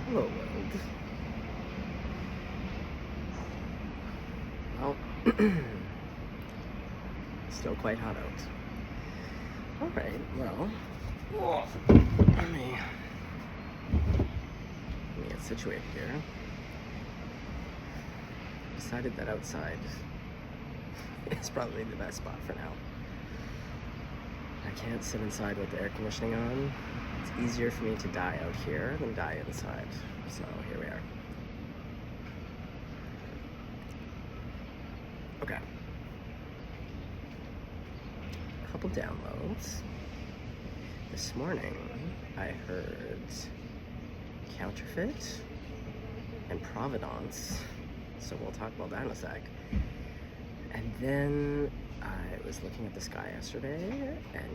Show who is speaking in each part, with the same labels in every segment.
Speaker 1: Hello, world. Well, still quite hot out. Alright, well, let me get situated here. Decided that outside is probably the best spot for now. I can't sit inside with the air conditioning on. It's easier for me to die out here than die inside. So here we are. Okay. A couple downloads. This morning I heard Counterfeit and Provenance. So we'll talk about that in a sec. And then I was looking at the sky yesterday, and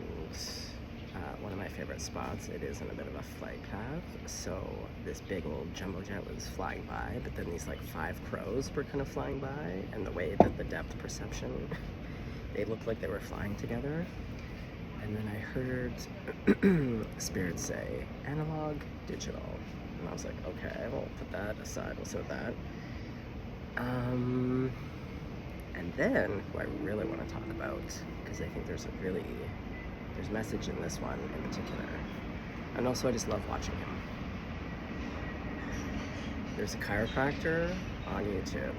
Speaker 1: one of my favorite spots, it is in a bit of a flight path, so this big old jumbo jet was flying by, but then these like 5 crows were kind of flying by, and the way that the depth perception, they looked like they were flying together. And then I heard Spirit say, analog, digital. And I was like, okay, we'll put that aside, we'll sit with that. And then, who I really want to talk about, because I think there's message in this one in particular. And also I just love watching him. There's a chiropractor on YouTube,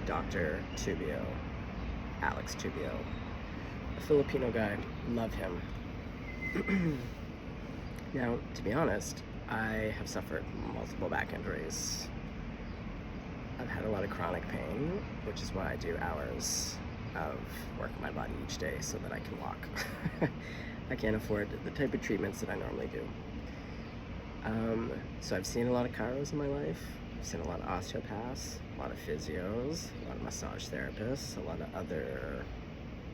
Speaker 1: Dr. Tubio, Alex Tubio, a Filipino guy, love him. Now, to be honest, I have suffered multiple back injuries. I've had a lot of chronic pain, which is why I do hours of work on my body each day so that I can walk. I can't afford the type of treatments that I normally do. So I've seen a lot of chiros in my life. I've seen a lot of osteopaths, a lot of physios, a lot of massage therapists, a lot of other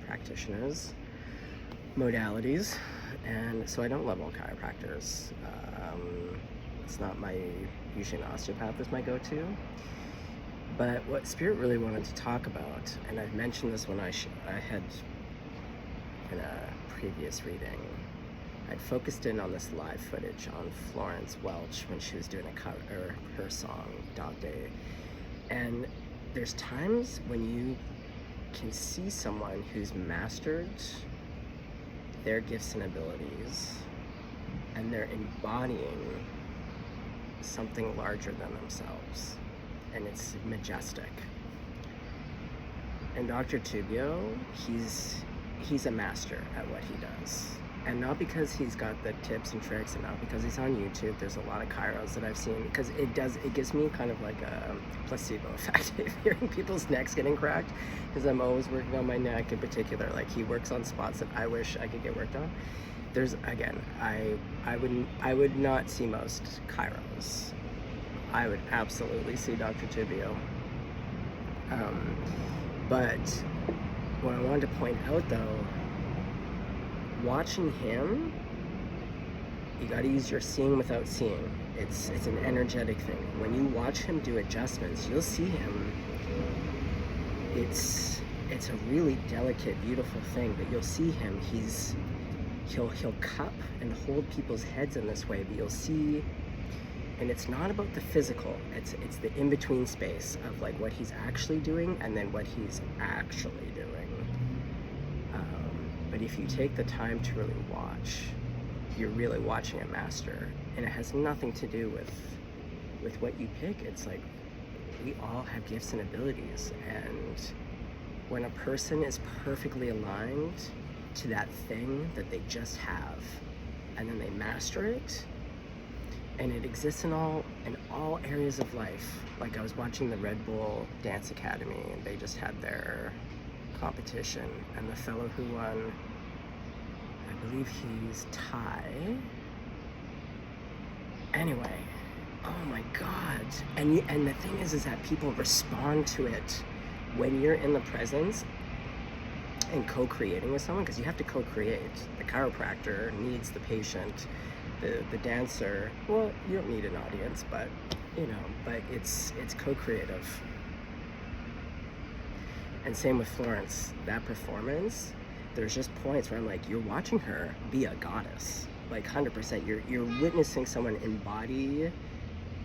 Speaker 1: practitioners, modalities, and so I don't love all chiropractors. It's not usually an osteopath is my go-to. But what Spirit really wanted to talk about, and I've mentioned this when I had in a previous reading, I'd focused in on this live footage on Florence Welch when she was doing her song Dog Day. And there's times when you can see someone who's mastered their gifts and abilities, and they're embodying something larger than themselves. And it's majestic. And Dr. Tubio, he's a master at what he does. And not because he's got the tips and tricks, and not because he's on YouTube. There's a lot of chiros that I've seen, because it gives me kind of like a placebo effect hearing people's necks getting cracked, because I'm always working on my neck in particular. Like, he works on spots that I wish I could get worked on. There's, again, I would not see most chiros. I would absolutely see Dr. Tubio. But what I wanted to point out, though, watching him, you gotta use your seeing without seeing. It's an energetic thing. When you watch him do adjustments, you'll see him. It's a really delicate, beautiful thing, but you'll see him. He'll cup and hold people's heads in this way, but you'll see. And it's not about the physical, it's the in-between space of like what he's actually doing and then what he's actually doing. But if you take the time to really watch, you're really watching a master. And it has nothing to do with what you pick. It's like, we all have gifts and abilities. And when a person is perfectly aligned to that thing that they just have, and then they master it, and it exists in all areas of life. Like, I was watching the Red Bull Dance Academy, and they just had their competition, and the fellow who won, I believe he's Thai. Anyway, oh my God! And the thing is that people respond to it when you're in the presence and co-creating with someone, because you have to co-create. The chiropractor needs the patient. The dancer, well, you don't need an audience, but it's co-creative. And same with Florence, that performance, there's just points where I'm like, you're watching her be a goddess, like 100%. You're witnessing someone embody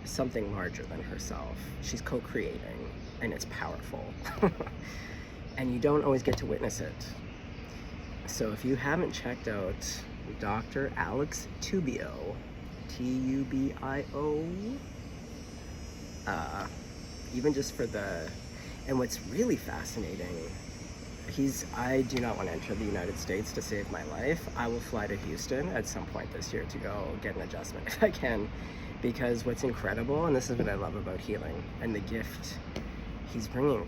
Speaker 1: something larger than herself. She's co-creating, and it's powerful. And you don't always get to witness it. So if you haven't checked out Dr. Alex Tubio, Tubio, even just for and what's really fascinating, I do not want to enter the United States to save my life. I will fly to Houston at some point this year to go get an adjustment if I can, because what's incredible, and this is what I love about healing and the gift, he's bringing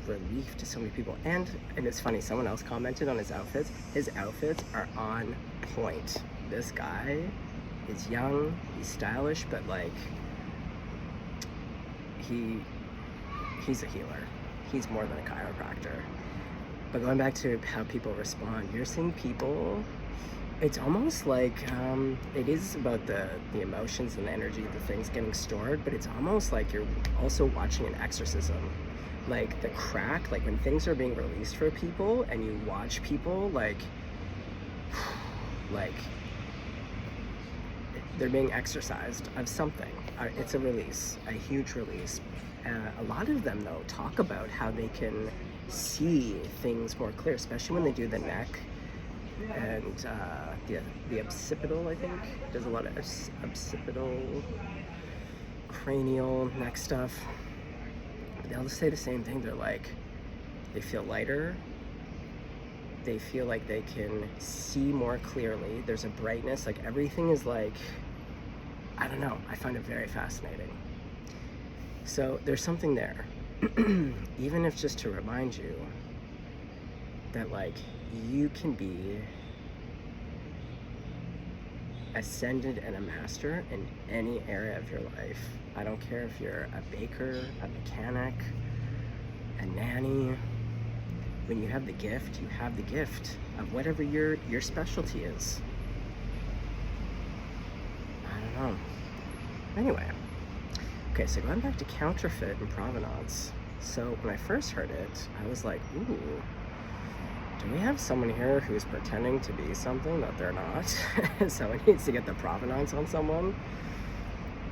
Speaker 1: relief to so many people. And it's funny, someone else commented on his outfits. His outfits are on point. This guy is young, he's stylish, but like, he's a healer. He's more than a chiropractor. But going back to how people respond, you're seeing people, it's almost like, it is about the emotions and the energy, the things getting stored, but it's almost like you're also watching an exorcism. Like the crack, like when things are being released for people and you watch people like they're being exorcised of something. It's a release, a huge release. A lot of them though talk about how they can see things more clear, especially when they do the neck and the occipital, I think. There's a lot of occipital, cranial, neck stuff. They'll just say the same thing. They're like, they feel lighter. They feel like they can see more clearly. There's a brightness, like everything is like, I don't know, I find it very fascinating. So there's something there. Even if just to remind you that like you can be ascended and a master in any area of your life. I don't care if you're a baker, a mechanic, a nanny. When you have the gift, you have the gift of whatever your specialty is. I don't know. Anyway, okay, so going back to Counterfeit and Provenance. So when I first heard it, I was like, ooh, do we have someone here who's pretending to be something that they're not? So it needs to get the provenance on someone.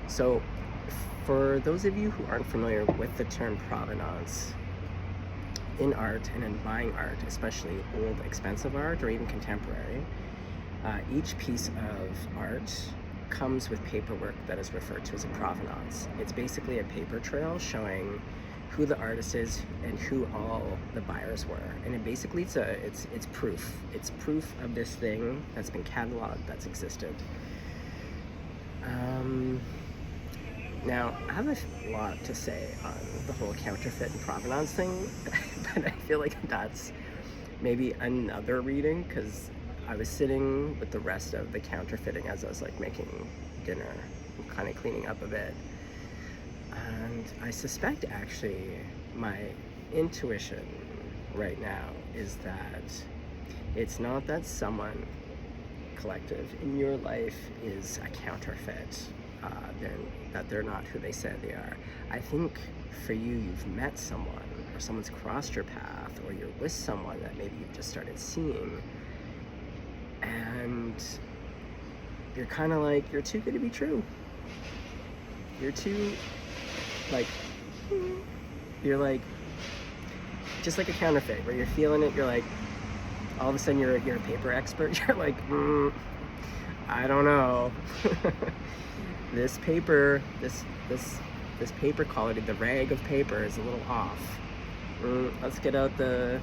Speaker 1: So for those of you who aren't familiar with the term provenance, in art and in buying art, especially old expensive art or even contemporary, each piece of art comes with paperwork that is referred to as a provenance. It's basically a paper trail showing who the artist is and who all the buyers were, and it basically it's proof. It's proof of this thing that's been cataloged, that's existed. Now I have a lot to say on the whole counterfeit and provenance thing, but I feel like that's maybe another reading, because I was sitting with the rest of the counterfeiting as I was like making dinner, kind of cleaning up a bit. And I suspect actually my intuition right now is that it's not that someone collective in your life is a counterfeit, that they're not who they said they are. I think for you, you've met someone, or someone's crossed your path, or you're with someone that maybe you've just started seeing, and you're kind of like, you're too good to be true. You're too, like, you're like, just like a counterfeit, where you're feeling it, you're like, all of a sudden you're a paper expert, you're like, I don't know. This paper, this paper quality, the rag of paper is a little off. Let's get out I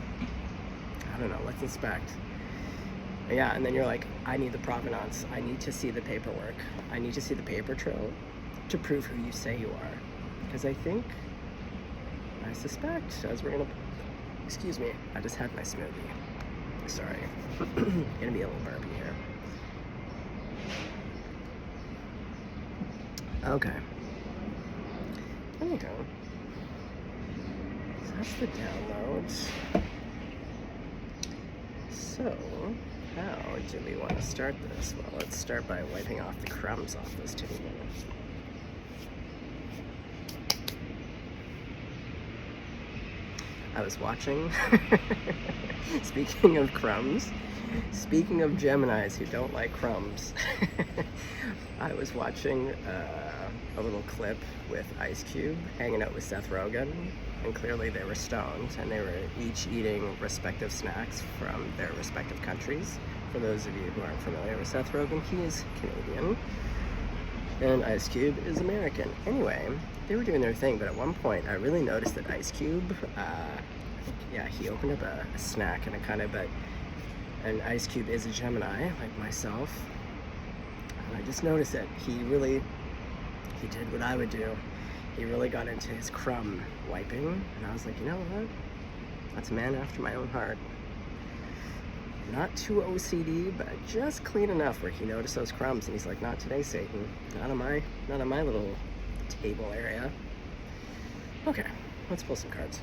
Speaker 1: don't know, let's inspect. Yeah, and then you're like, I need the provenance. I need to see the paperwork. I need to see the paper trail to prove who you say you are. Because I suspect, as we're gonna, excuse me, I just had my smoothie. Sorry, gonna be a little burpy here. Okay. There you go. So that's the downloads. So, how do we want to start this? Well, let's start by wiping off the crumbs off this table. I was watching, speaking of crumbs, speaking of Geminis who don't like crumbs, I was watching a little clip with Ice Cube hanging out with Seth Rogen, and clearly they were stoned, and they were each eating respective snacks from their respective countries. For those of you who aren't familiar with Seth Rogen, he is Canadian, and Ice Cube is American. Anyway, they were doing their thing, but at one point I really noticed that Ice Cube, he opened up a snack and and Ice Cube is a Gemini, like myself, and I just noticed that he did what I would do. He really got into his crumb wiping, and I was like, you know what? That's a man after my own heart. Not too OCD, but just clean enough where he noticed those crumbs, and he's like, not today, Satan. Not on my little table area. Okay, let's pull some cards.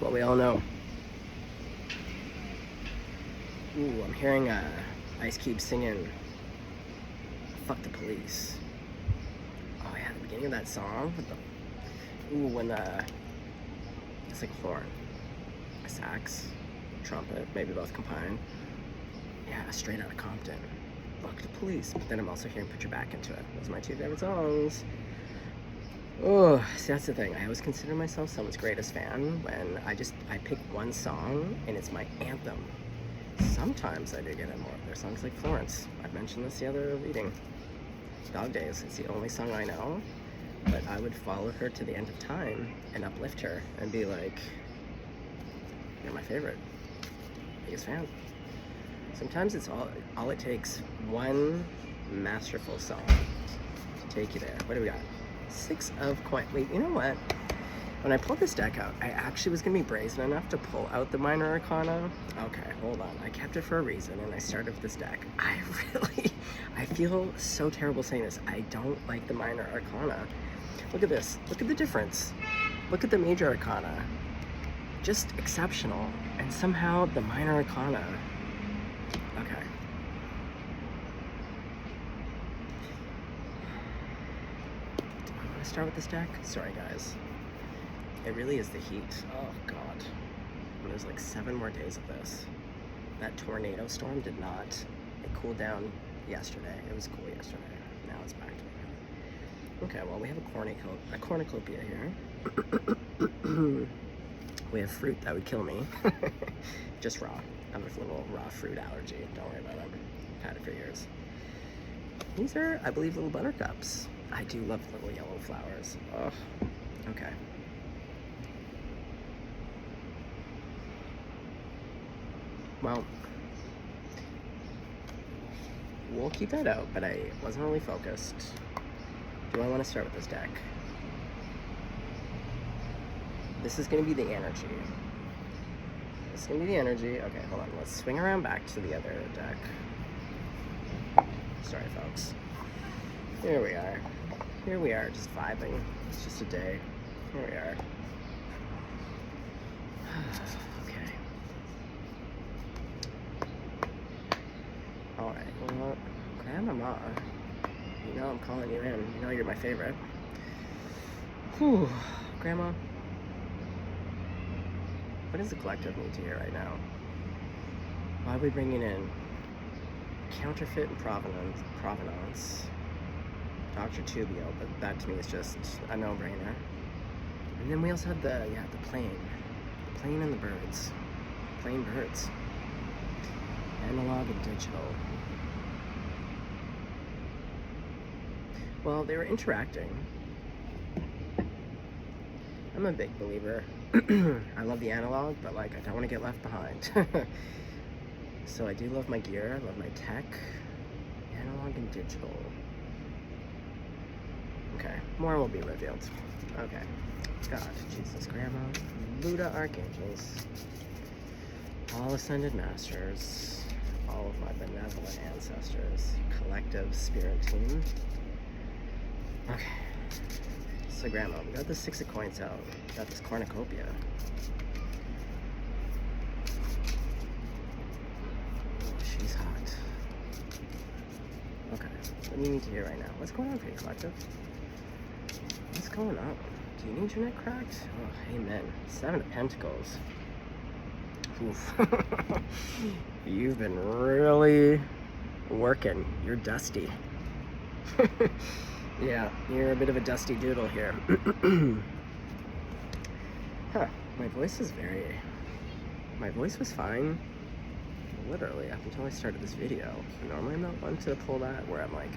Speaker 1: Well, we all know. Ooh, I'm hearing Ice Cube singing "Fuck the Police." Oh yeah, the beginning of that song with when it's like a horn, a sax, trumpet, maybe both combined. Yeah, straight out of Compton. Fuck the Police. But then I'm also hearing "Put Your Back Into It." Those are my two favorite songs. Oh, see, that's the thing. I always consider myself someone's greatest fan when I pick one song and it's my anthem. Sometimes I do get in more of their songs, like Florence. I've mentioned this the other reading. Dog Days. It's the only song I know, but I would follow her to the end of time and uplift her and be like, "You're my favorite, biggest fan." Sometimes it's all it takes, one masterful song to take you there. What do we got? 6 of coins. Wait, you know what? When I pulled this deck out, I actually was going to be brazen enough to pull out the Minor Arcana. Okay, hold on. I kept it for a reason, and I started with this deck. I feel so terrible saying this. I don't like the Minor Arcana. Look at this. Look at the difference. Look at the Major Arcana. Just exceptional. And somehow the Minor Arcana. Okay. I'm going to start with this deck. Sorry, guys. It really is the heat. Oh, God. And there's like 7 more days of this. That tornado storm did not. It cooled down yesterday. It was cool yesterday. Now it's back to it. Okay, well, we have a cornucopia here. We have fruit that would kill me. Just raw. I have a little raw fruit allergy. Don't worry about it. I've had it for years. These are, I believe, little buttercups. I do love little yellow flowers. Oh, okay. Well, we'll keep that out, but I wasn't really focused. Do I want to start with this deck? This is going to be the energy. This is going to be the energy. Okay, hold on. Let's swing around back to the other deck. Sorry, folks. Here we are. Here we are, just vibing. It's just a day. Here we are. Okay. Alright, well, Grandmama, you know I'm calling you in. You know you're my favorite. Whew. Grandma, what does the collective need to hear right now? Why are we bringing in Counterfeit and Provenance, Dr. Tubio, but that to me is just a no-brainer. And then we also have the plane. The plane and the birds. Plane birds. Analog and digital. Well, they were interacting. I'm a big believer. I love the analog, but like I don't want to get left behind. So I do love my gear, I love my tech. Analog and digital. Okay, more will be revealed. Okay. God, Jesus, Grandma, Buddha, Archangels, all ascended masters, all of my benevolent ancestors, collective spirit team. Okay. So Grandma, we got the 6 of coins out. We got this cornucopia. Oh, she's hot. Okay. What do you need to hear right now? What's going on for you, collective? What's going on? Do you need your neck cracked? Oh, amen. 7 of Pentacles. Oof. You've been really working. You're dusty. Yeah, you're a bit of a dusty doodle here. Huh, my voice was fine, literally, up until I started this video. Normally I'm not one to pull that, where I'm like,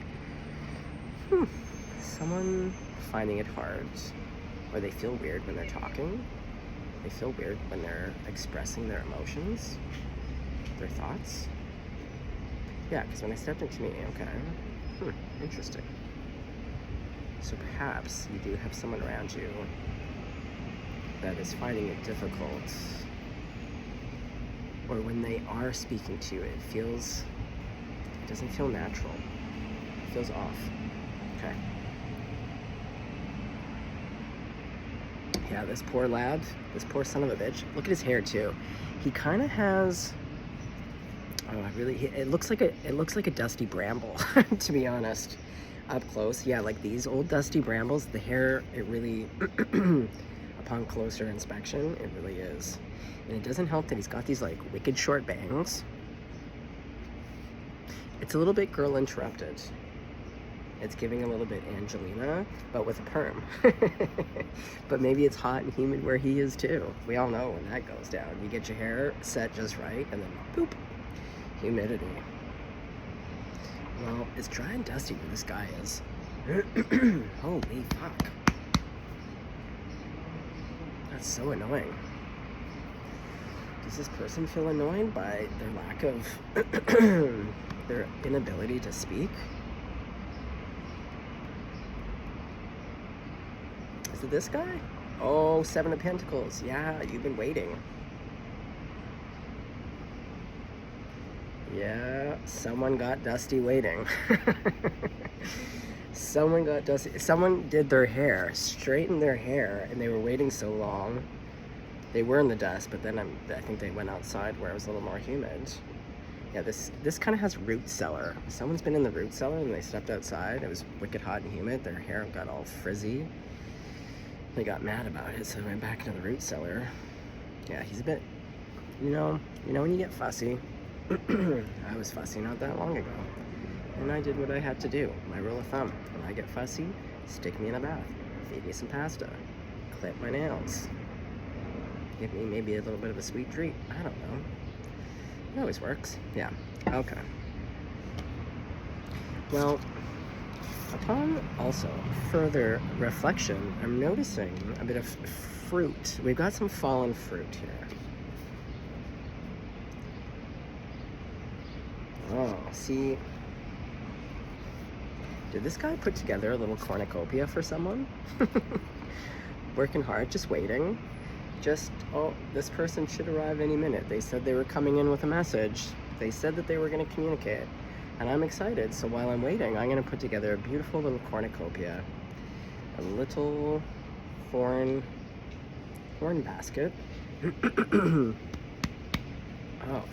Speaker 1: someone finding it hard, or they feel weird when they're talking, they feel weird when they're expressing their emotions, their thoughts. Yeah, because when I stepped into me, okay, interesting. So perhaps you do have someone around you that is finding it difficult, or when they are speaking to you, it doesn't feel natural. It feels off. Okay. Yeah, this poor lad, this poor son of a bitch. Look at his hair too. He kind of has. Oh, it looks like a dusty bramble, to be honest. Up close, yeah, like these old dusty brambles, the hair, it really, upon closer inspection, it really is. And it doesn't help that he's got these like wicked short bangs. It's a little bit Girl Interrupted. It's giving a little bit Angelina, but with a perm. But maybe it's hot and humid where he is too. We all know when that goes down. You get your hair set just right, and then boop, humidity. Well, it's dry and dusty where this guy is. Holy fuck. That's so annoying. Does this person feel annoyed by their lack of, their inability to speak? Is it this guy? Oh, 7 of Pentacles. Yeah, you've been waiting. Yeah, someone got dusty waiting. Someone got dusty. Someone did their hair, straightened their hair, and they were waiting so long. They were in the dust, but then I think they went outside where it was a little more humid. Yeah, this kind of has root cellar. Someone's been in the root cellar and they stepped outside. It was wicked hot and humid. Their hair got all frizzy. They got mad about it, so they went back into the root cellar. Yeah, he's a bit, you know when you get fussy. I was fussy not that long ago, and I did what I had to do. My rule of thumb: when I get fussy, stick me in a bath, feed me some pasta, clip my nails, give me maybe a little bit of a sweet treat. I don't know. It always works. Yeah. Okay. Well, upon also further reflection, I'm noticing a bit of fruit. We've got some fallen fruit here. Oh, see, did this guy put together a little cornucopia for someone? Working hard, just waiting. Oh, this person should arrive any minute. They said they were coming in with a message. They said that they were going to communicate. And I'm excited, so while I'm waiting, I'm going to put together a beautiful little cornucopia. A little horn basket. Oh,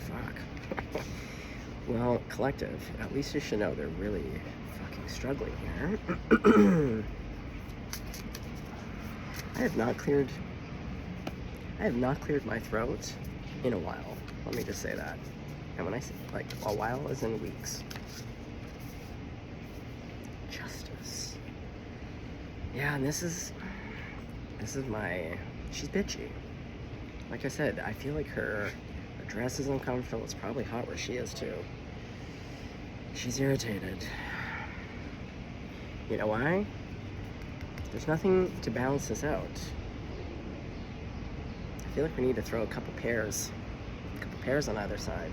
Speaker 1: fuck. Well, collective, at least you should know they're really fucking struggling here. I have not cleared my throat in a while. Let me just say that. And when I say like a while, as in weeks. Justice. Yeah, and this is she's bitchy. Like I said, I feel like her dress is uncomfortable. It's probably hot where she is too. She's irritated. You know why? There's nothing to balance this out. I feel like we need to throw a couple pairs on either side.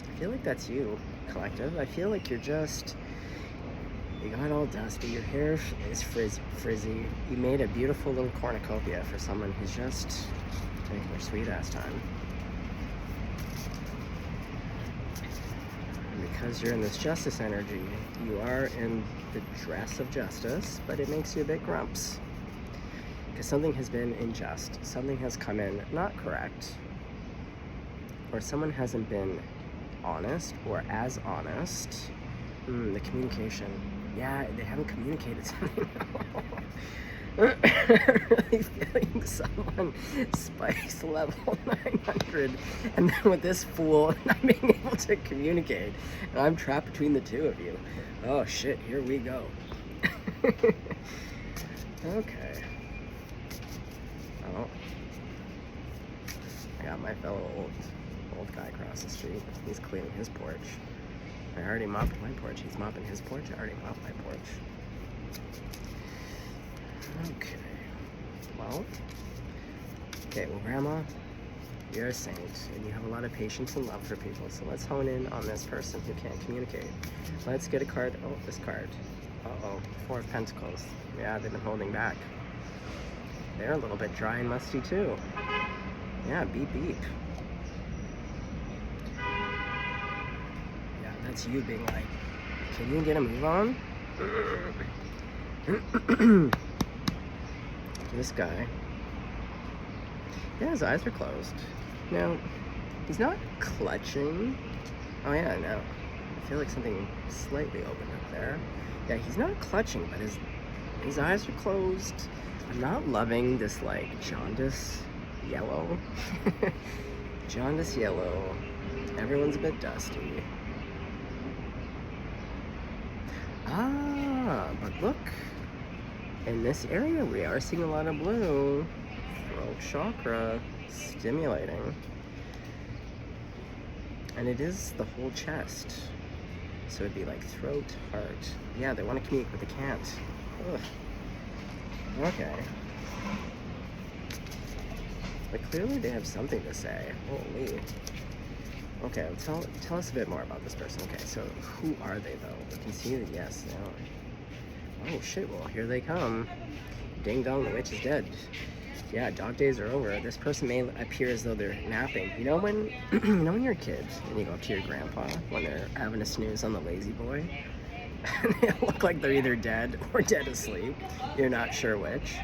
Speaker 1: I feel like that's you, collective. I feel like you got all dusty, your hair is frizzy. You made a beautiful little cornucopia for someone who's just taking their sweet ass time. And because you're in this justice energy, you are in the dress of justice, but it makes you a bit grumps. Because something has been unjust, something has come in not correct, or someone hasn't been honest or as honest The communication. Yeah, they haven't communicated something. I'm really feeling someone spice level 900, and then with this fool not being able to communicate, and I'm trapped between the two of you. Oh shit, here we go. Okay. Oh. I got my fellow old guy across the street. He's cleaning his porch. I already mopped my porch. He's mopping his porch. I already mopped my porch. Okay. Well, Grandma, you're a saint, and you have a lot of patience and love for people, so let's hone in on this person who can't communicate. Let's get a card. Oh, this card. Uh-oh. Four of Pentacles. Yeah, they've been holding back. They're a little bit dry and musty, too. Yeah, beep, beep. Yeah, that's you being like, can you get a move on? This guy, yeah, his eyes are closed. Now, he's not clutching. Oh yeah, no. I feel like something slightly opened up there. Yeah, he's not clutching, but his eyes are closed. I'm not loving this like jaundice yellow. Jaundice yellow. Everyone's a bit dusty. Ah, but look. In this area, we are seeing a lot of blue. Throat chakra stimulating. And it is the whole chest. So it'd be like throat, heart. Yeah, they want to communicate, but they can't. Ugh. Okay. But clearly they have something to say. Holy. Okay, tell us a bit more about this person. Okay, so who are they though? We can see that, yes, they are. Oh shit, well here they come. Ding dong, the witch is dead. Yeah, dog days are over. This person may appear as though they're napping. You know when when you're a kid and you go up to your grandpa when they're having a snooze on the lazy boy? And they look like they're either dead or dead asleep. You're not sure which.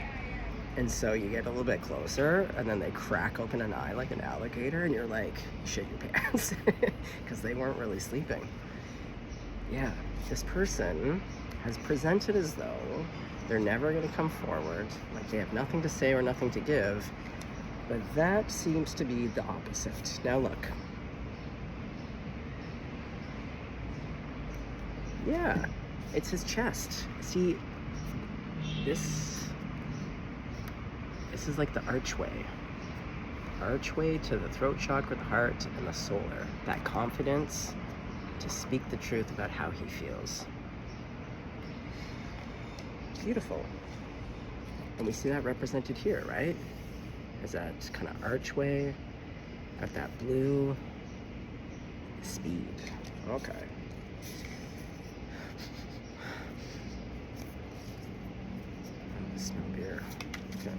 Speaker 1: And so you get a little bit closer and then they crack open an eye like an alligator and you're like, shit your pants. Because they weren't really sleeping. Yeah, this person has presented as though they're never going to come forward, like they have nothing to say or nothing to give, but that seems to be the opposite. Now look. Yeah, it's his chest. See, this is like the archway. Archway to the throat chakra, the heart, and the solar. That confidence to speak the truth about how he feels. Beautiful. And we see that represented here, right? As that kind of archway, got that blue, speed. Okay. Smell beer. Okay.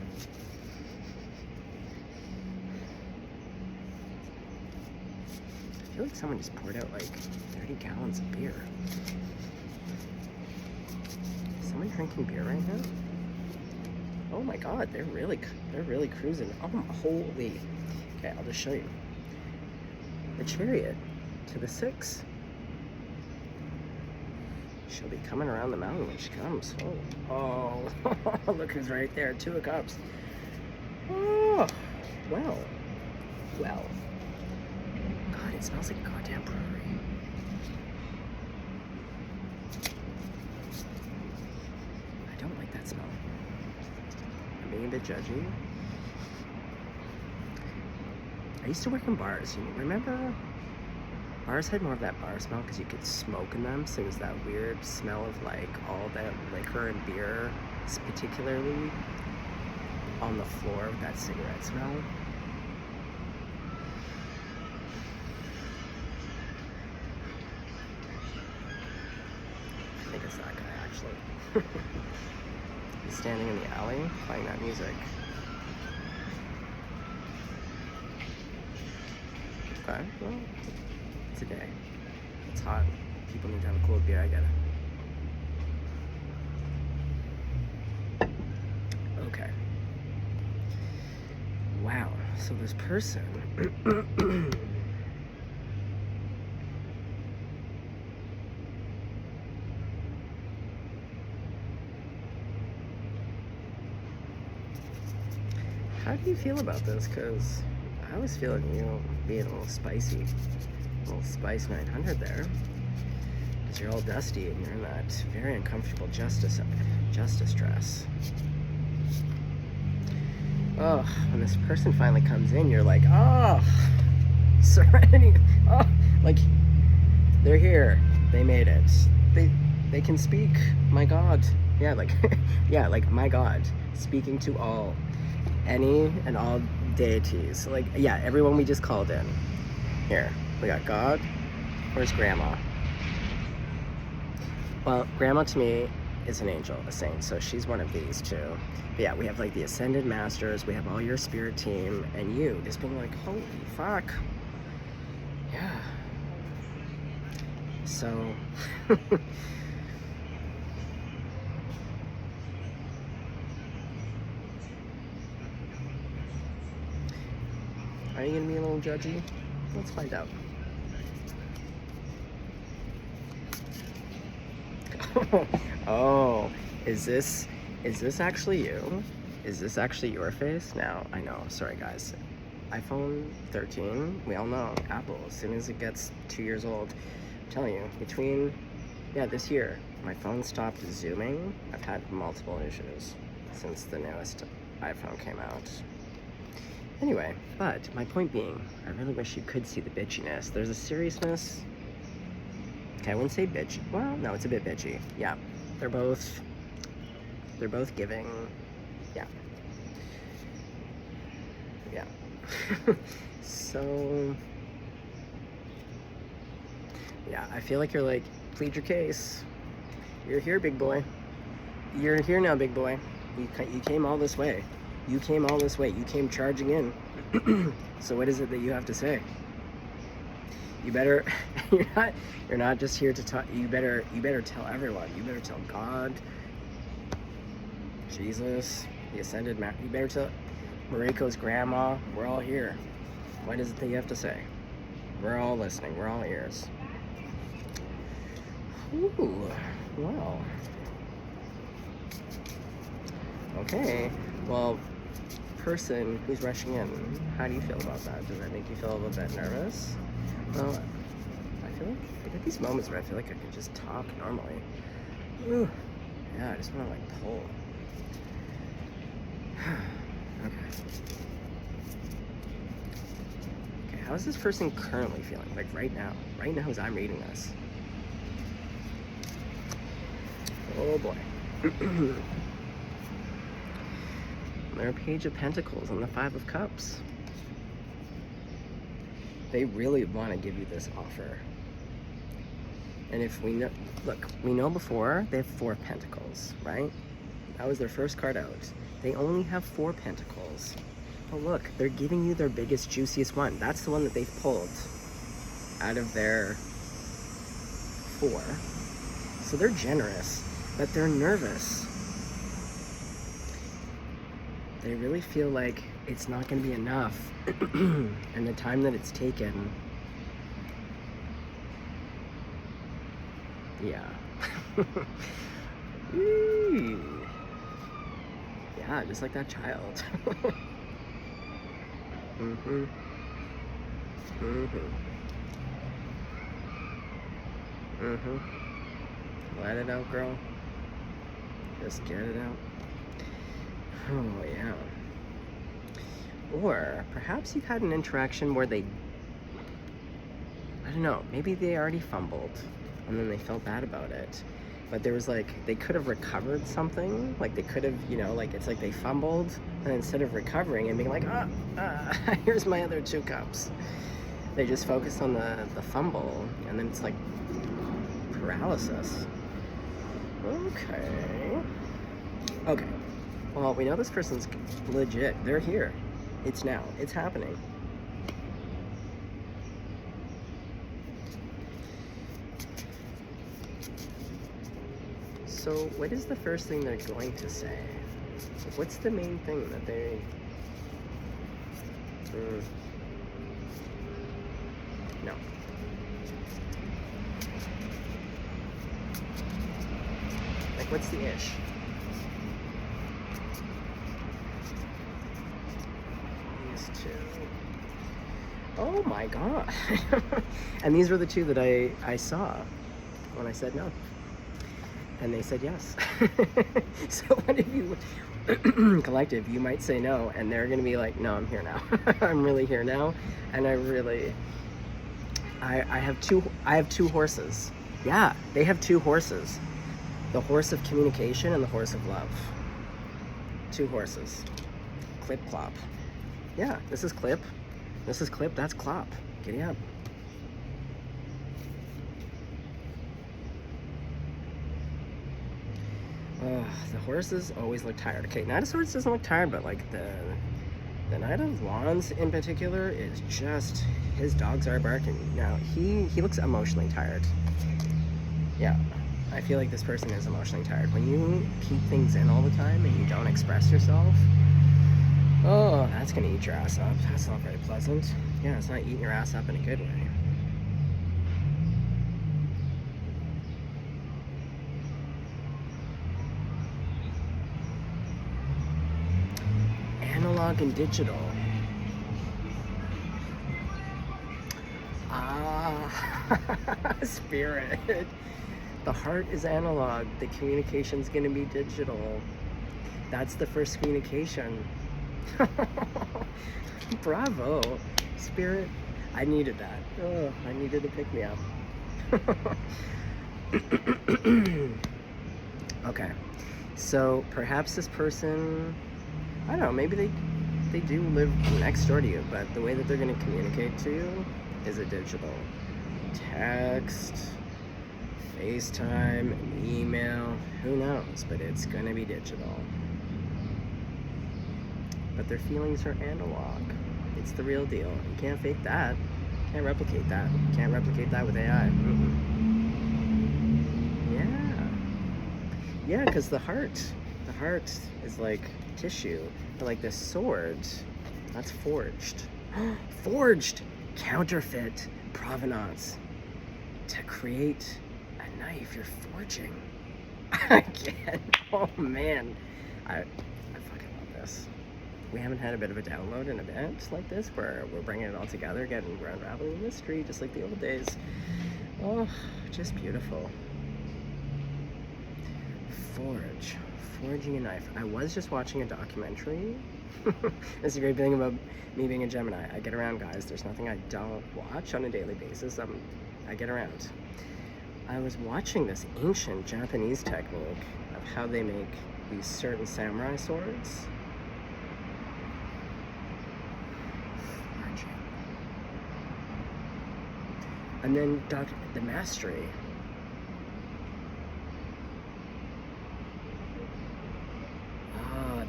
Speaker 1: I feel like someone just poured out like 30 gallons of beer. Someone drinking beer right now? Oh my god, they're really cruising. Oh, holy. Okay, I'll just show you. The Chariot to the 6. She'll be coming around the mountain when she comes. Oh, look who's right there. 2 of Cups. Oh, well. God, it smells like a goddamn brewery. That smell. I'm being a bit judgy. I used to work in bars. You remember? Bars had more of that bar smell because you could smoke in them, so it was that weird smell of like all that liquor and beer, particularly on the floor with that cigarette smell. I think it's that guy actually. He's standing in the alley playing that music. Okay, well, it's a day. It's hot. People need to have a cold beer, I get it. Okay. Wow, so this person How do you feel about this? Because I was feeling you being a little spicy. A little spice 900 there. Because you're all dusty and you're in that very uncomfortable justice dress. Oh, when this person finally comes in, you're like, oh, serenity. Oh, like, they're here. They made it. They can speak. My God. Yeah, like, yeah, like, my God. Speaking to all. Any and all deities. Like, yeah, everyone we just called in. Here, we got God. Where's Grandma? Well, Grandma to me is an angel, a saint, so she's one of these too. But yeah, we have like the Ascended Masters, we have all your spirit team, and you just being like, holy fuck. Yeah. So... Are you gonna be a little judgy? Let's find out. Oh, is this actually you? Is this actually your face? Now, I know, sorry guys. iPhone 13, we all know, Apple, as soon as it gets 2 years old, I'm telling you, between, yeah, this year, my phone stopped zooming. I've had multiple issues since the newest iPhone came out. Anyway, but my point being, I really wish you could see the bitchiness. There's a seriousness. Okay, I wouldn't say bitchy. Well, no, it's a bit bitchy. Yeah, they're both giving. Yeah. Yeah. So, yeah, I feel like you're like, plead your case. You're here, big boy. You're here now, big boy. You came all this way. You came all this way. You came charging in. So what is it that you have to say? You better. You're not just here to talk. You better tell everyone. You better tell God, Jesus, the Ascended Man. You better tell Mariko's grandma. We're all here. What is it that you have to say? We're all listening. We're all ears. Ooh. Well. Okay. Well, person who's rushing in, how do you feel about that? Does that make you feel a little bit nervous? Well, I feel like I get these moments where I feel like I could just talk normally. Ooh. Yeah, I just want to like pull. Okay. Okay, how is this person currently feeling? Like right now as I'm reading this. Oh boy. Their Page of Pentacles and the Five of Cups. They really want to give you this offer. And if we know, look, we know before they have 4 Pentacles, right? That was their first card out. They only have 4 Pentacles. Oh look, they're giving you their biggest, juiciest one. That's the one that they've pulled out of their 4. So they're generous, but they're nervous. They really feel like it's not going to be enough. And the time that it's taken. Yeah. Yeah, just like that child. Mm-hmm. Mm-hmm. Mm-hmm. Let it out, girl. Just get it out. Oh, yeah. Or perhaps you've had an interaction where they, I don't know, maybe they already fumbled and then they felt bad about it. But there was like, they could have recovered something. Like they could have, you know, like it's like they fumbled and instead of recovering and being like, here's my other 2 cups. They just focused on the fumble and then it's like paralysis. Okay. Okay. Well, we know this person's legit. They're here. It's now. It's happening. So, what is the first thing they're going to say? What's the main thing that they... No. Like, what's the ish? these two. Oh my god. And these were the two that I saw when I said no. And they said yes. So what if you, collective, you might say no, and they're gonna be like, no, I'm here now. I'm really here now. And I have two horses. Yeah, they have two horses. The horse of communication and the horse of love. Two horses. Clip clop. Yeah, this is clip. This is clip, that's clop. Giddy up. The horses always look tired. Okay, Knight of Swords doesn't look tired, but like the Knight of Wands in particular is just, his dogs are barking. Now, he looks emotionally tired. Yeah, I feel like this person is emotionally tired. When you keep things in all the time and you don't express yourself, oh, that's gonna eat your ass up. That's not very pleasant. Yeah, it's not eating your ass up in a good way. Analog and digital. Spirit. The heart is analog. The communication's gonna be digital. That's the first communication. Bravo, Spirit. I needed that. Oh, I needed to pick me up. Okay, so perhaps this person, I don't know, maybe they do live next door to you, but the way that they're going to communicate to you is a digital text, FaceTime, an email, who knows, but it's going to be digital. But their feelings are analog. It's the real deal. You can't fake that. Can't replicate that. Can't replicate that with AI. Yeah, because the heart is like tissue. But like this sword, that's forged. Forged! Counterfeit provenance. To create a knife, you're forging. Again. Oh man. I fucking love this. We haven't had a bit of a download in a bit like this, where we're bringing it all together, getting unraveling the mystery, just like the old days. Oh, just beautiful. Forging a knife. I was just watching a documentary. That's the great thing about me being a Gemini. I get around, guys. There's nothing I don't watch on a daily basis. I get around. I was watching this ancient Japanese technique of how they make these certain samurai swords. And then the mastery.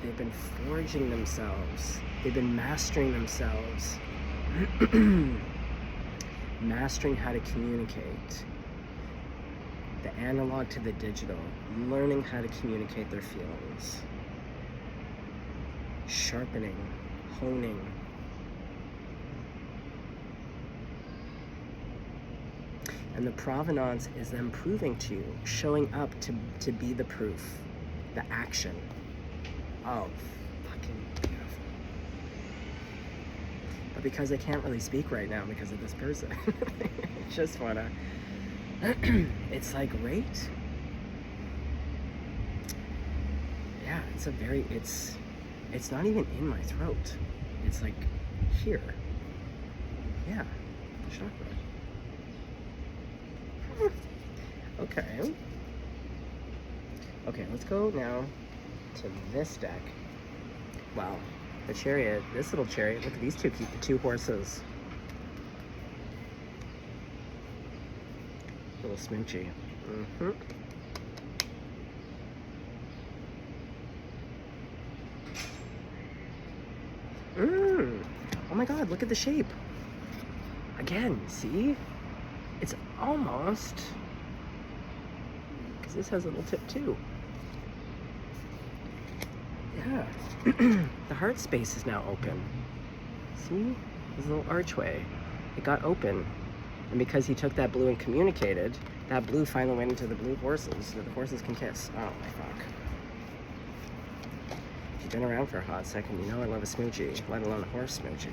Speaker 1: They've been forging themselves. They've been mastering themselves. Mastering how to communicate. The analog to the digital. Learning how to communicate their feelings. Sharpening. Honing. And the provenance is them proving to you, showing up to be the proof, the action. Oh, fucking beautiful. But because I can't really speak right now because of this person, I just wanna, it's like rate. Yeah, it's not even in my throat. It's like here. Yeah, chakra. Okay. Okay, let's go now to this deck. Wow, the chariot, this little chariot, look at these two, keep the two horses. Little smoochy. Oh my god, look at the shape. Again, see? It's almost, because this has a little tip too. Yeah. The heart space is now open. See? This little archway. It got open. And because he took that blue and communicated, that blue finally went into the blue horses, so the horses can kiss. Oh my fuck. If you been around for a hot second. You know I love a smoochie, let alone a horse smoochie.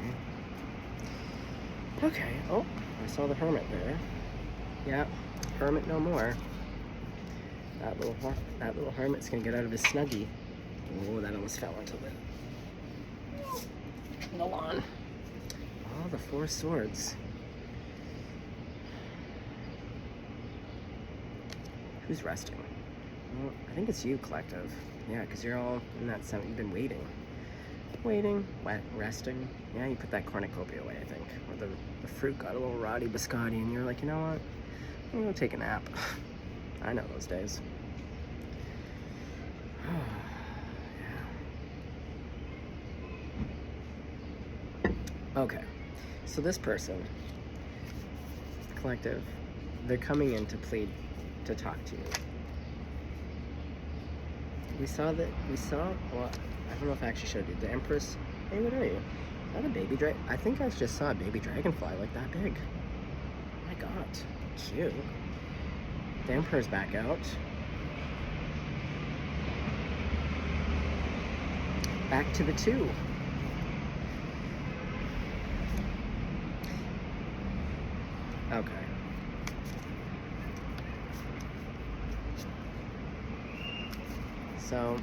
Speaker 1: Okay, oh, I saw the hermit there. Yeah, hermit no more. That little hermit's gonna get out of his snuggie. Oh, that almost fell into the lawn. Oh, the 4 swords. Who's resting? Well, I think it's you, collective. Yeah, because you're all in that sound. You've been waiting. Resting. Yeah, you put that cornucopia away, I think. Or the fruit got a little rotty biscotti, and you're like, you know what? I'm gonna go take a nap. I know those days. Yeah. Okay, so this person, collective, they're coming in to plead to talk to you. Well, I don't know if I actually showed you. The Empress, hey, what are you? Is that a baby dragon? I think I just saw a baby dragonfly like that big. Oh my god, cute. The Emperor's back out. Back to the 2. Okay. So,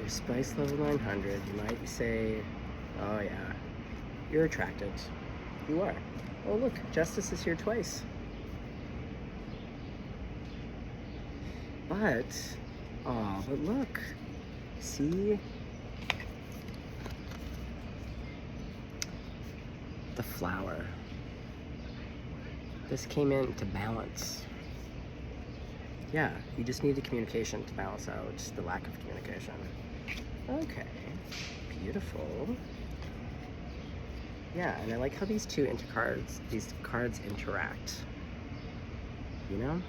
Speaker 1: your spice level 900, you might say, oh yeah, you're attracted. You are. Oh look, Justice is here twice. But look, see? The flower. This came in to balance. Yeah, you just need the communication to balance out the lack of communication. Okay, beautiful. Yeah, and I like how these cards interact. You know?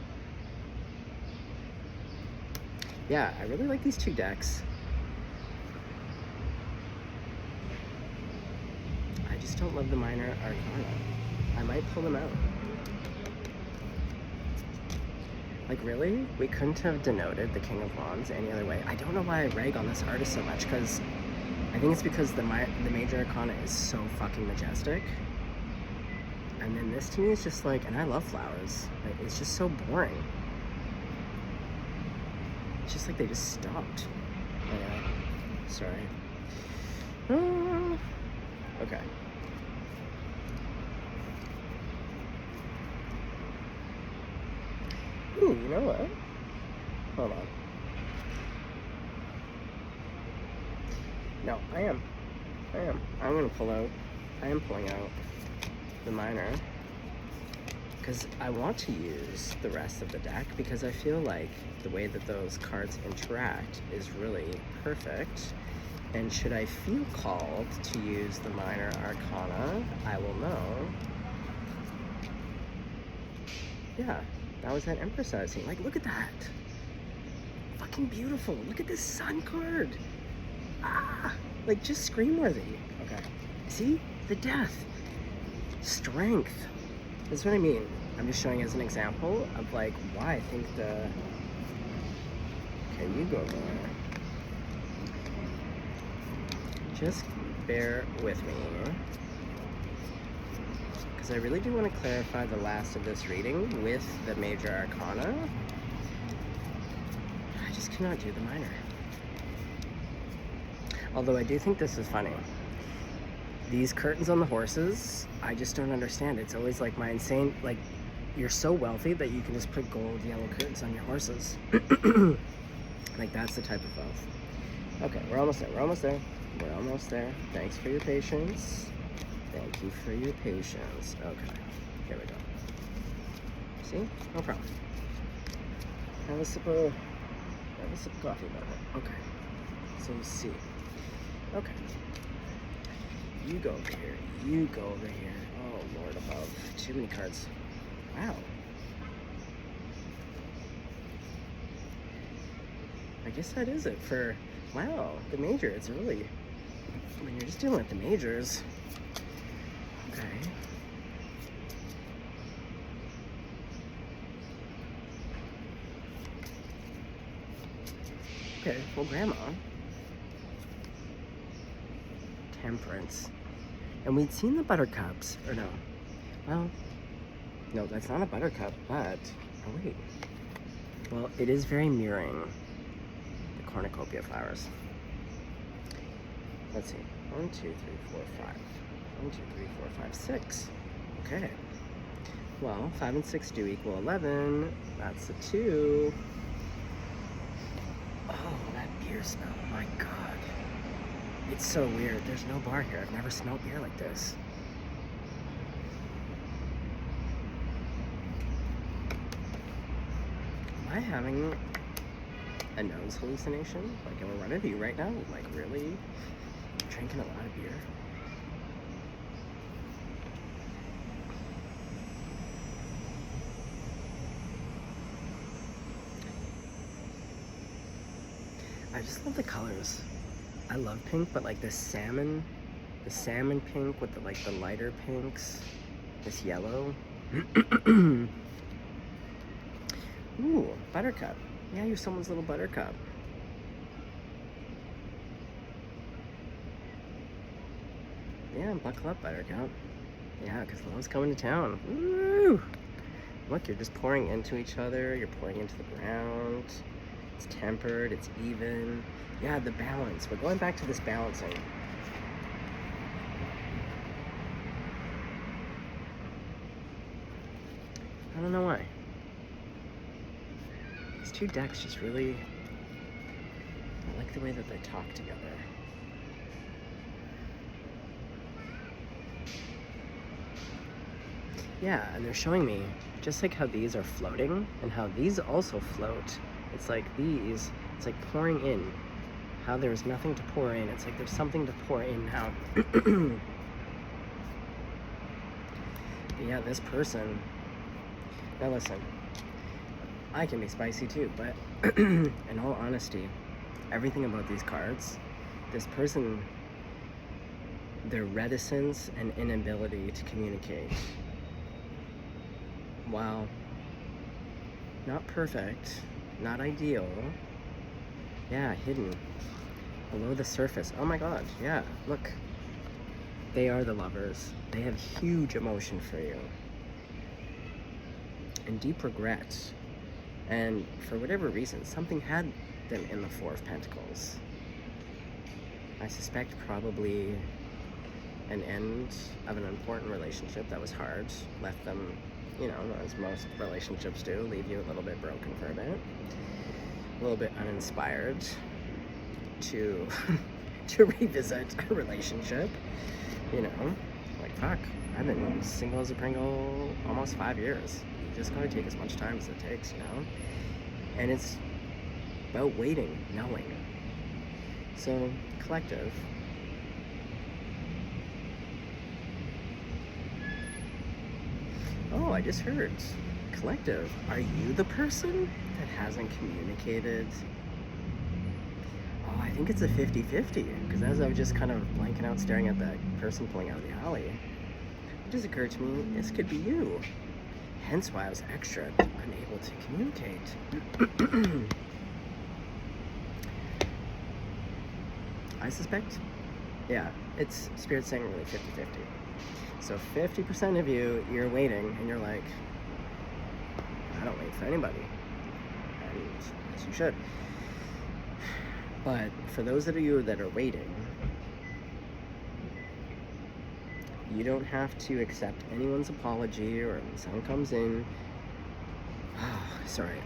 Speaker 1: Yeah, I really like these 2 decks. I just don't love the minor arcana. I might pull them out. Like, really? We couldn't have denoted the King of Wands any other way. I don't know why I rag on this artist so much, because I think it's because the major arcana is so fucking majestic. And then this to me is just like, and I love flowers, but it's just so boring. It's just like they just stopped. Oh yeah, sorry. Okay. Ooh, you know what? Hold on. No, I am. I'm gonna pull out. I am pulling out the minor. Because I want to use the rest of the deck, because I feel like the way that those cards interact is really perfect. And should I feel called to use the minor arcana, I will know. Yeah, that was that Empress I was seeing. Like, look at that. Fucking beautiful. Look at this sun card. Ah, like just scream-worthy. Okay. See? The death. Strength. That's what I mean. I'm just showing as an example of like why I think the... Okay, you go there. Just bear with me. Because I really do want to clarify the last of this reading with the major arcana. I just cannot do the minor. Although I do think this is funny. These curtains on the horses, I just don't understand. It's always like my insane, like, you're so wealthy that you can just put gold yellow curtains on your horses. Like, that's the type of wealth. Okay, we're almost there. We're almost there. Thanks for your patience. Thank you for your patience. Okay, here we go. See? No problem. Have a sip of coffee about it. Okay. So you see. Okay. You go over here. You go over here. Oh, Lord above. Too many cards. Wow. I guess that is it for... Wow, the major. It's really... When you're just dealing with the majors... Okay. Okay, well, Grandma, temperance. And we'd seen the buttercups, or no. Well, no, that's not a buttercup, but, oh wait. Well, it is very mirroring the cornucopia flowers. Let's see. 1, 2, 3, 4, 5. 1, 2, 3, 4, 5, 6. Okay. Well, 5 and 6 do equal 11. That's a 2. Oh, that beer smell. My God. It's so weird. There's no bar here. I've never smelled beer like this. Am I having a nose hallucination? Like, am I running to you right now? Like, really drinking a lot of beer? I just love the colors. I love pink, but like the salmon pink with the like the lighter pinks, this yellow. Ooh, buttercup. Yeah, you're someone's little buttercup. Yeah, buckle up, buttercup. Yeah, because love's coming to town. Woo! Look, you're just pouring into each other. You're pouring into the ground. It's tempered, it's even. Yeah, the balance. We're going back to this balancing. I don't know why. These two decks just really, I like the way that they talk together. Yeah, and they're showing me just like how these are floating and how these also float. It's like these, it's like pouring in. How there's nothing to pour in. It's like there's something to pour in now. Yeah, this person. Now listen, I can be spicy too, but in all honesty, everything about these cards, this person, their reticence and inability to communicate, while not perfect, not ideal, yeah, hidden below the surface. Oh my God, yeah, look. They are the lovers. They have huge emotion for you. And deep regret. And for whatever reason, something had them in the Four of Pentacles. I suspect probably an end of an important relationship that was hard. Left them, you know, as most relationships do, leave you a little bit broken for a bit. A little bit uninspired to to revisit a relationship. You know, like, fuck, I've been single as a Pringle almost 5 years. You just gotta take as much time as it takes, you know? And it's about waiting, knowing. So, collective. Oh, I just heard. Collective, are you the person that hasn't communicated? Oh, I think it's a 50-50, because as I was just kind of blanking out staring at that person pulling out of the alley, it just occurred to me, this could be you. Hence why I was extra unable to communicate. I suspect, yeah, it's Spirit saying really 50-50. So 50% of you, you're waiting, and you're like, I don't wait for anybody. And as you should. But for those of you that are waiting, you don't have to accept anyone's apology, or when someone comes in, oh, sorry,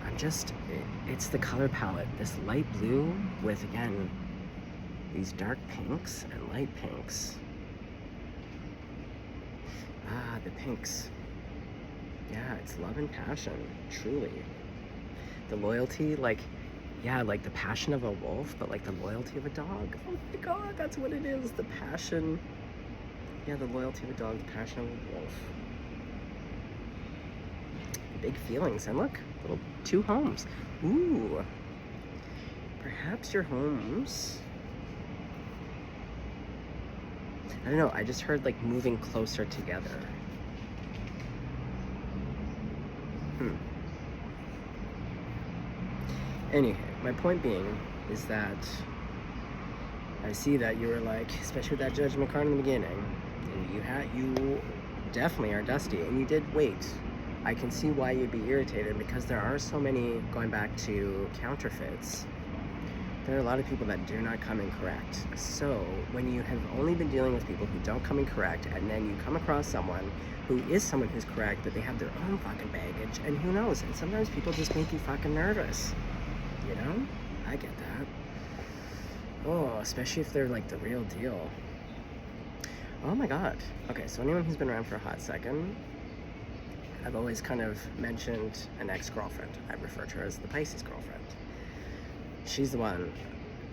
Speaker 1: it's the color palette. This light blue with, again, these dark pinks and light pinks. Ah, the pinks. Yeah, it's love and passion, truly. The loyalty, like, yeah, like the passion of a wolf, but like the loyalty of a dog. Oh my God, that's what it is. The passion. Yeah, the loyalty of a dog, the passion of a wolf. Big feelings. And look, little 2 homes. Ooh. Perhaps your homes. I don't know, I just heard like moving closer together. Anyway, my point being is that I see that you were like, especially with that judgment card in the beginning, and you definitely are dusty, and you did wait. I can see why you'd be irritated, because there are so many, going back to counterfeits, there are a lot of people that do not come in correct. So when you have only been dealing with people who don't come in correct, and then you come across someone who is someone who's correct, but they have their own fucking baggage, and who knows, and sometimes people just make you fucking nervous, you know? I get that. Oh, especially if they're like the real deal. Oh my god. Okay, so anyone who's been around for a hot second, I've always kind of mentioned an ex-girlfriend. I refer to her as the Pisces girlfriend. She's the one,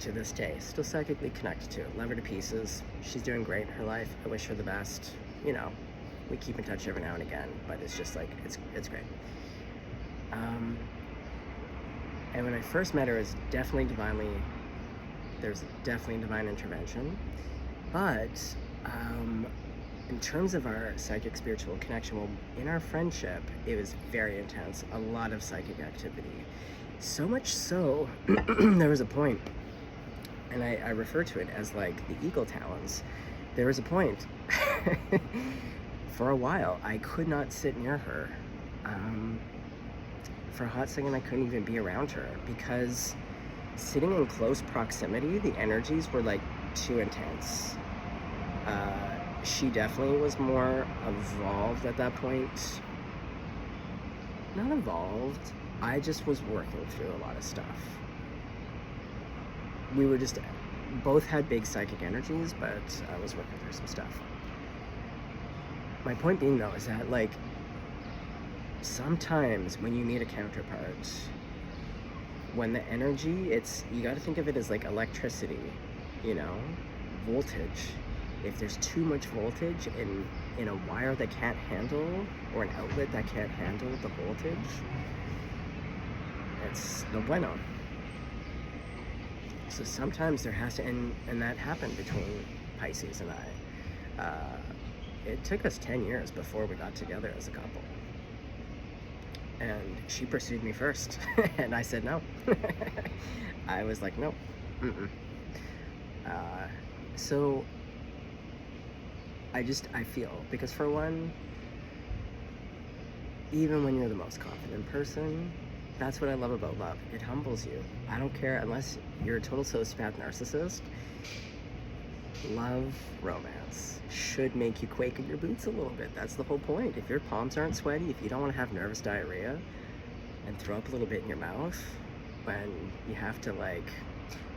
Speaker 1: to this day, still psychically connected to. Love her to pieces. She's doing great in her life. I wish her the best. You know, we keep in touch every now and again, but it's just like, it's great. And when I first met her, it was definitely there's definitely divine intervention. But in terms of our psychic spiritual connection, well, in our friendship, it was very intense. A lot of psychic activity. So much so, there was a point, and I refer to it as like the eagle talons. There was a point, for a while, I could not sit near her. For a hot second, I couldn't even be around her, because sitting in close proximity, the energies were like too intense. She definitely was more evolved at that point. Not evolved. I just was working through a lot of stuff. We were just, both had big psychic energies, but I was working through some stuff. My point being though is that like, sometimes when you meet a counterpart, when the energy, you gotta think of it as like electricity, you know, voltage. If there's too much voltage in a wire that can't handle, or an outlet that can't handle the voltage, it's no bueno. So sometimes there has to, and that happened between Pisces and I. It took us 10 years before we got together as a couple. And she pursued me first, and I said no. I was like, no. So I feel, because for one, even when you're the most confident person, that's what I love about love. It humbles you. I don't care, unless you're a total sociopath narcissist. Love, romance should make you quake in your boots a little bit. That's the whole point. If your palms aren't sweaty, if you don't want to have nervous diarrhea and throw up a little bit in your mouth when you have to like,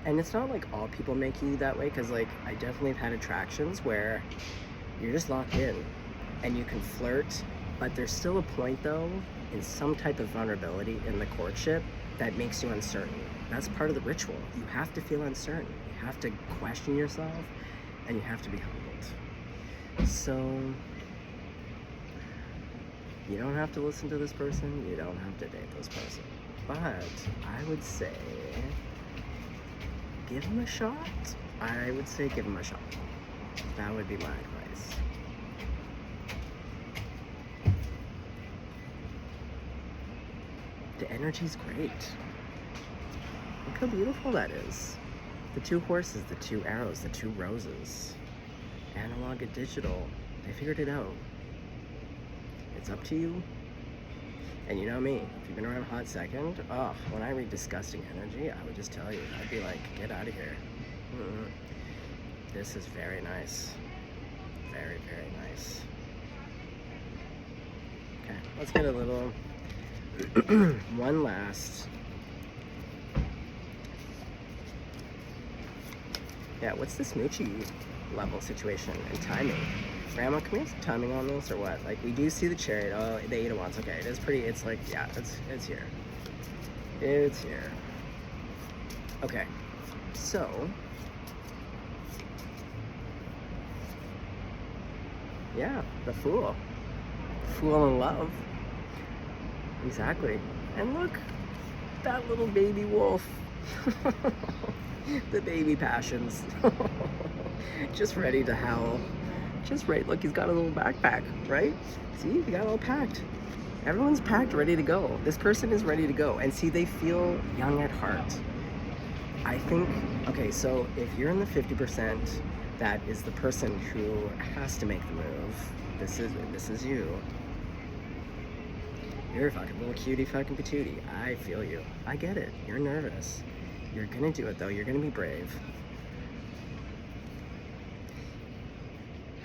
Speaker 1: and it's not like all people make you that way, because like I definitely have had attractions where you're just locked in and you can flirt, but there's still a point though in some type of vulnerability in the courtship that makes you uncertain. That's part of the ritual. You have to feel uncertain. You have to question yourself, and you have to be humbled. So you don't have to listen to this person, you don't have to date this person, but I would say give him a shot. I would say give him a shot. That would be my advice. The energy's great. Look how beautiful that is. The two horses, the two arrows, the two roses. Analog and digital. They figured it out. It's up to you. And you know me, if you've been around a hot second, when I read disgusting energy, I would just tell you, I'd be like, get out of here. This is very nice. Very, very nice. Okay, let's get a little, one last. Yeah, what's the smoochie level situation and timing? Grandma, can we have some timing on this or what? Like, we do see the chariot. Oh, the 8 of Wands. Okay, it is pretty, it's like, yeah, it's here. It's here. Okay, so. Yeah, the Fool. Fool in love. Exactly. And look, that little baby wolf. The baby passions. Just ready to howl. Just right. Look, he's got a little backpack, right? See, he got it all packed. Everyone's packed, ready to go. This person is ready to go. And see, they feel young at heart. I think Okay, so if you're in the 50%, that is the person who has to make the move. This is you. You're a fucking little cutie fucking patootie. I feel you. I get it. You're nervous. You're gonna do it though. You're gonna be brave.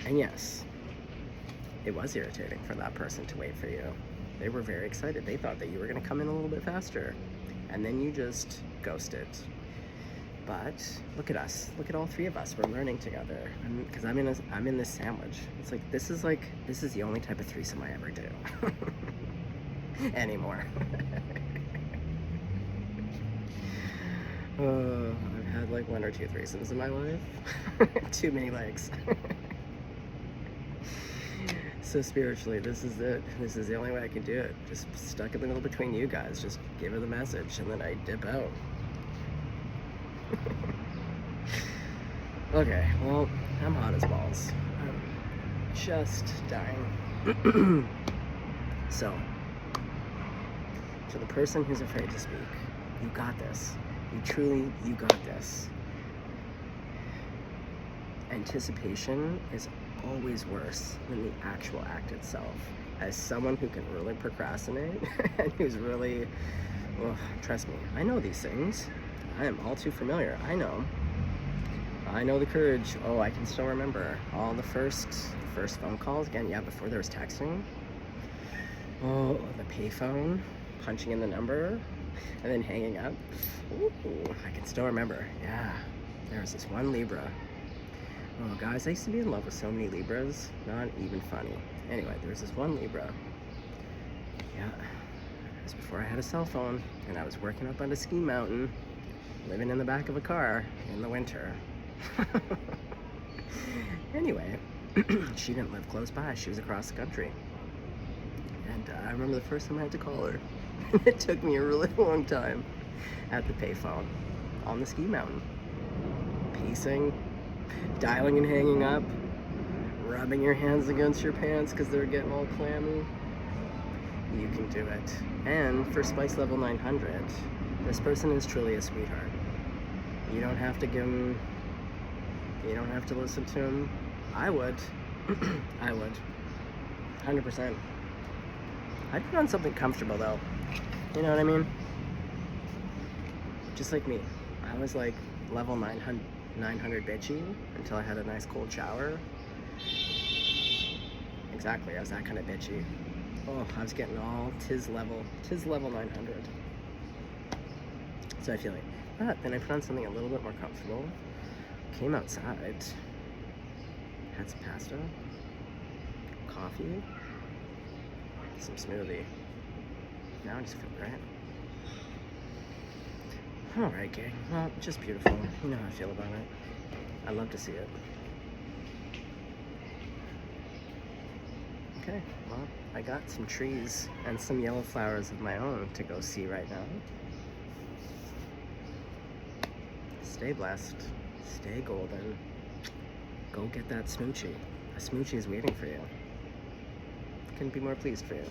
Speaker 1: And yes, it was irritating for that person to wait for you. They were very excited. They thought that you were gonna come in a little bit faster. And then you just ghosted. But look at us. Look at all three of us. We're learning together. Because I'm in this sandwich. It's like this is the only type of threesome I ever do. Anymore. I've had like 1 or 2 threesomes in my life. Too many legs. So spiritually, this is it. This is the only way I can do it. Just stuck in the middle between you guys. Just give her the message and then I dip out. Okay, well, I'm hot as balls. I'm just dying. So, to the person who's afraid to speak, you got this. You got this. Anticipation is always worse than the actual act itself. As someone who can really procrastinate and who's really, well, trust me, I know these things. I am all too familiar. I know the courage. Oh, I can still remember all the first phone calls. Again, yeah, before there was texting. Oh, the payphone, punching in the number, and then hanging up. Ooh, I can still remember. Yeah, there was this one Libra. Oh, guys, I used to be in love with so many Libras. Not even funny. Anyway, there was this one Libra. Yeah, it was before I had a cell phone, and I was working up on a ski mountain, living in the back of a car in the winter. Anyway, she didn't live close by. She was across the country. And I remember the first time I had to call her. It took me a really long time at the payphone on the ski mountain. Pacing, dialing and hanging up, rubbing your hands against your pants because they're getting all clammy. You can do it. And for spice level 900, this person is truly a sweetheart. You don't have to give him, you don't have to listen to him. I would. I would. 100%. I'd put on something comfortable though. You know what I mean? Just like me. I was like level 900 bitchy until I had a nice cold shower. Exactly, I was that kind of bitchy. Oh, I was getting all tis level 900. So I feel like, but then I put on something a little bit more comfortable. Came outside, had some pasta, coffee, some smoothie. Now I just feel great. Alright, gang. Well, just beautiful. You know how I feel about it. I love to see it. Okay, well, I got some trees and some yellow flowers of my own to go see right now. Stay blessed. Stay golden. Go get that smoochie. A smoochie is waiting for you. Couldn't be more pleased for you.